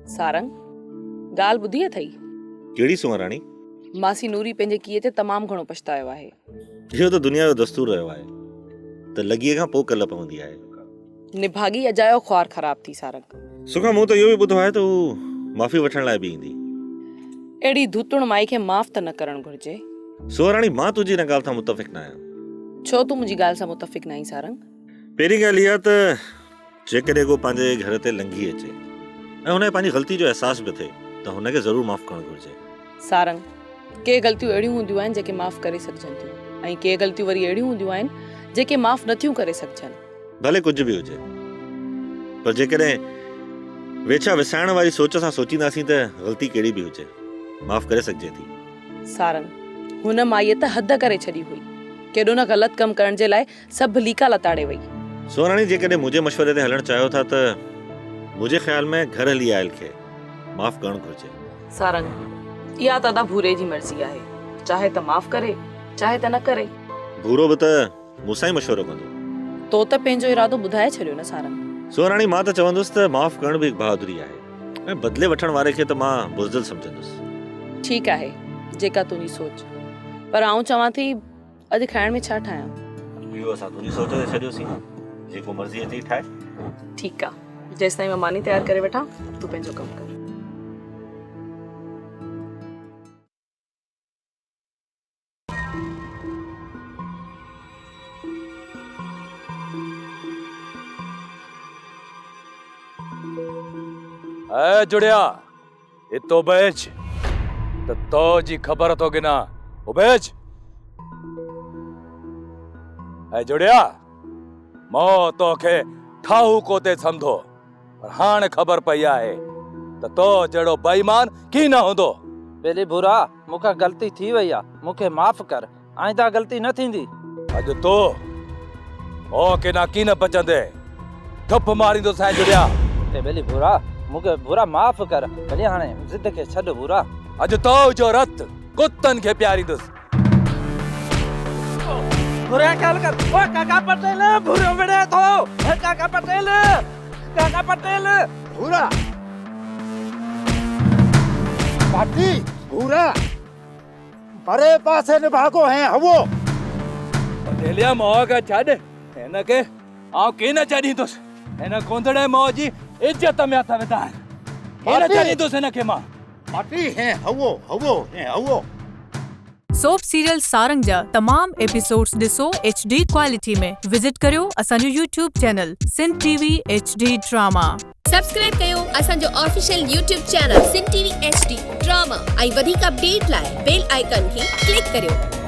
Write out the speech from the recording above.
सारंग ॻाल्हि ॿुधी अथई? कहिड़ी सुंहराणी? मासी नूरी पंहिंजे कीअ ते तमामु घणो पछतायो आहे। इहो त दुनिया जो दस्तूर रहियो आहे त लॻीअ खां पोइ कल्ह पवंदी आहे। निभागी अजायो ख्वार ख़राब थी सारंग। सुखा मूं त इहो बि ॿुधो आहे त हू माफ़ी वठण लाइ बि ईंदी। अहिड़ी धुतुण माई खे माफ़ त न करणु घुर्जे। सुंहराणी मां तुंहिंजी हिन ॻाल्हि सां मुतफ़िक़ न आहियां। छो तूं मुंहिंजी ॻाल्हि सां मुतफ़िक़ न आहीं सारंग? पहिरीं ॻाल्हि इहा त जेकॾहिं को पंहिंजे घर ते लंघी अचे ऐं हुनखे पंहिंजी ग़लती जो अहसास बि थिए त हुनखे ज़रूरु माफ़ करणु घुर्जे। सारंग के ग़लतियूं अहिड़ियूं हूंदियूं आहिनि जेके माफ़ करे सघजनि थियूं ऐं के ग़लतियूं वरी अहिड़ियूं हूंदियूं आहिनि जेके माफ़ नथियूं करे सघजनि। भले कुझु बि हुजे, पर जेकॾहिं वेछा विसाइण वारी सोच सां सोचींदासीं त ग़लती कहिड़ी बि हुजे माफ़ करे सघिजे थी। सारंग हुन माईअ त हद करे छॾी हुई। केॾो न ग़लति कमु करण जे लाइ सभु लीका लताड़े वई। सुंहराणी जेकॾहिं मुंहिंजे मशवरे ते हलणु चाहियो था त मुंहिंजे ख़्याल में घर हली आयल खे माफ़ करणु घुर्जे। सारंग इहा त अदा भूरे जी मर्ज़ी आहे, चाहे त माफ़ करे चाहे त न करे। भूरो बि त मूंसां ई मशवरो कंदो। तो त पंहिंजो इरादो ॿुधाए छॾियो न सारंग। सुंहराणी मां त चवंदुसि त माफ़ करण बि हिकु बहादुरी आहे ऐं बदिले वठण वारे खे त मां बुज़दिल सम्झंदुसि। ठीकु आहे जेका तुंहिंजी सोच, पर आऊं चवां थी अॼु खाइण में छा ठाहियां? इहो असां तुंहिंजी सोच ते छॾियोसीं, जेको मर्ज़ी अचे ठाहे। ठीकु आहे, जेसिताईं मां मानी तयारु करे वठां तूं पंहिंजो कमु कर। ऐ जुड़िया इतो बेच त तो जी ख़बर तो गिना उबेच। ऐ जुड़िया मो तोखे ठाहू कोते समझो, पर हाणे ख़बर पई आहे त तो जहिड़ो बेईमान की न हूंदो। बेली बुरा मूंखां ग़लती थी वई आहे, मूंखे माफ़ कर, आइंदा ग़लती न थींदी। अॼु तो मौके ना की न बचंदे ठप मारींदुसि। ऐं जुड़िया ए बेली बुरा मूंखे बुरा माफ़ कर, भली हाणे ज़िद खे छॾ बुरा। अॼु तो जो रत कुत्तनि खे प्यारींदुसि। बुरा ख्याल कर। ओ काका पटेल बुरो विड़े थो। काका पटेल भूरा पाटी भूरा परे पासे न भागो है हवो। पटेलिया मोह का छॾ, हिनखे आउं की न छॾींदुसि। हिन कोंदड़े मोह जी इज्जत में हथ विधा आहिनि, की न छॾींदुसि हिनखे मां। पाटी है हवो है हवो। सोप सीरियल सारंग जा तमाम एपिसोड्स ॾिसो HD क्वालिटी में। विजिट करियो असांजो YouTube channel Sindh TV HD drama. Subscribe कयो असांजो official YouTube channel Sindh TV HD drama ऐं वधीक अपडेट लाइ बेल आइकन खे क्लिक करियो।